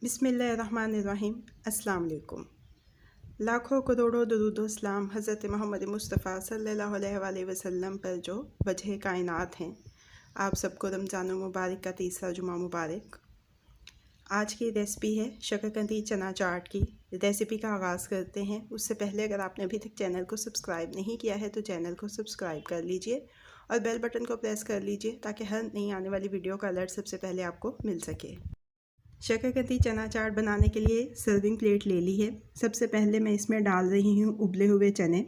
बिस्मिल्लाहिर्रहमानिर्रहीम। अस्सलाम वालेकुम। लाखों करोड़ों दुरूद सलाम हज़रत मोहम्मद मुस्तफ़ा सल्लल्लाहु अलैहि वसल्लम पर जो वजह कायनात हैं। आप सबको रमज़ान मुबारक का तीसरा जुमा मुबारक। आज की रेसिपी है शकरकंदी चना चाट की। रेसिपी का आगाज़ करते हैं। उससे पहले अगर आपने अभी तक चैनल को सब्सक्राइब नहीं किया है तो चैनल को सब्सक्राइब कर लीजिए और बेल बटन को प्रेस कर लीजिए ताकि हर नई आने वाली वीडियो का अलर्ट सबसे पहले आपको मिल सके। शकरकंदी चना चाट बनाने के लिए सर्विंग प्लेट ले ली है। सबसे पहले मैं इसमें डाल रही हूँ उबले हुए चने।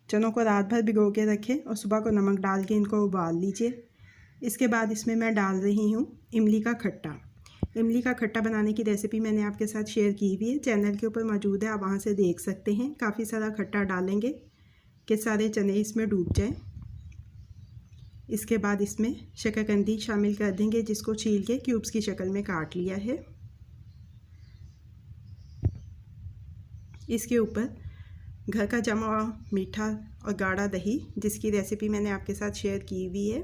चनों को रात भर भिगो के रखें और सुबह को नमक डाल के इनको उबाल लीजिए। इसके बाद इसमें मैं डाल रही हूँ इमली का खट्टा। इमली का खट्टा बनाने की रेसिपी मैंने आपके साथ शेयर की हुई है, चैनल के ऊपर मौजूद है, आप वहाँ से देख सकते हैं। काफ़ी सारा खट्टा डालेंगे कि सारे चने इसमें डूब जाएं। इसके बाद इसमें शकरकंदी शामिल कर देंगे जिसको छील के क्यूब्स की शक्ल में काट लिया है। इसके ऊपर घर का जमा हुआ मीठा और गाढ़ा दही जिसकी रेसिपी मैंने आपके साथ शेयर की हुई है।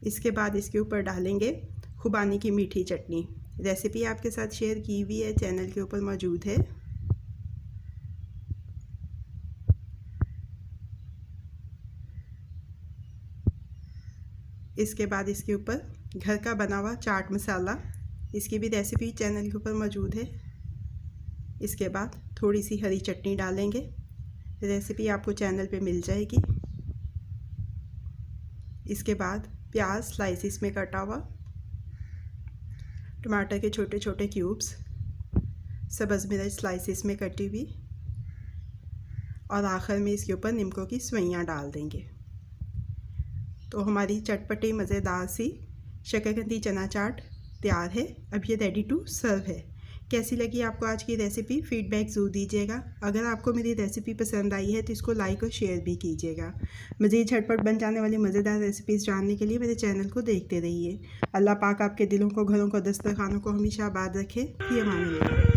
इसके बाद इसके ऊपर डालेंगे खुबानी की मीठी चटनी। रेसिपी आपके साथ शेयर की हुई है, चैनल के ऊपर मौजूद है। इसके बाद इसके ऊपर घर का बना हुआ चाट मसाला, इसकी भी रेसिपी चैनल के ऊपर मौजूद है। इसके बाद थोड़ी सी हरी चटनी डालेंगे, रेसिपी आपको चैनल पे मिल जाएगी। इसके बाद प्याज स्लाइसिस में कटा हुआ, टमाटर के छोटे छोटे क्यूब्स, सब्ज़ मिर्च स्लाइसिस में कटी हुई और आखिर में इसके ऊपर नींबू की सवैयाँ डाल देंगे। तो हमारी चटपटी मज़ेदार सी शकरकंदी चना चाट तैयार है। अब ये रेडी टू सर्व है। कैसी लगी आपको आज की रेसिपी, फीडबैक ज़रूर दीजिएगा। अगर आपको मेरी रेसिपी पसंद आई है तो इसको लाइक और शेयर भी कीजिएगा। मज़ीद झटपट बन जाने वाली मज़ेदार रेसिपीज़ जानने के लिए मेरे चैनल को देखते रहिए। अल्लाह पाक आपके दिलों को, घरों को, दस्तरखानों को हमेशा आबाद रखे। ये अमान अल्लाह।